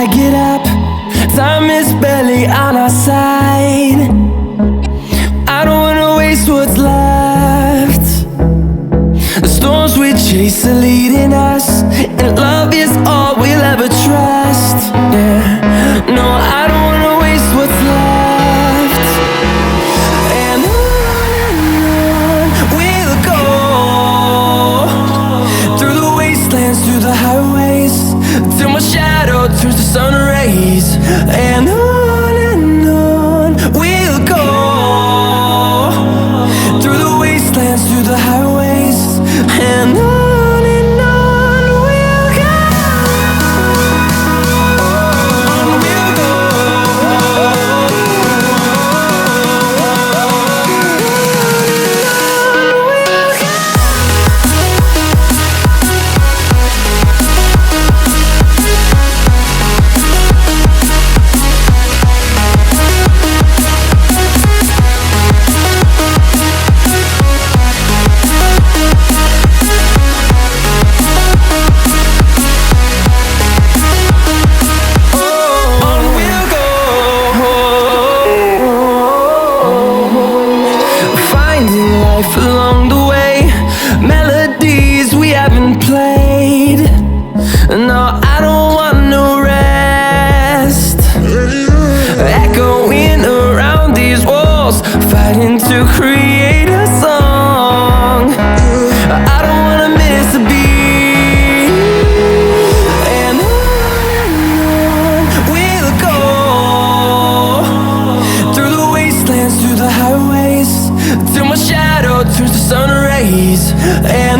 gotta get up. Time is barely on our side. I don't wanna waste what's left. The storms we chase are leading us, and love is all we'll ever trust. Yeah, no, I don't wanna waste what's left. And on we'll go, through the wastelands, through the highways, till my shadow turns to sun rays. And on we'll go, through the wastelands, through the highways, and on we'll go. On we'll go. Along the way, melodies we haven't played. No, I don't want no rest. Echoing around these walls, fighting to create a song. I don't wanna miss a beat. And on we'll go, through the wastelands, through the highways, till my shadow turns to sun rays. And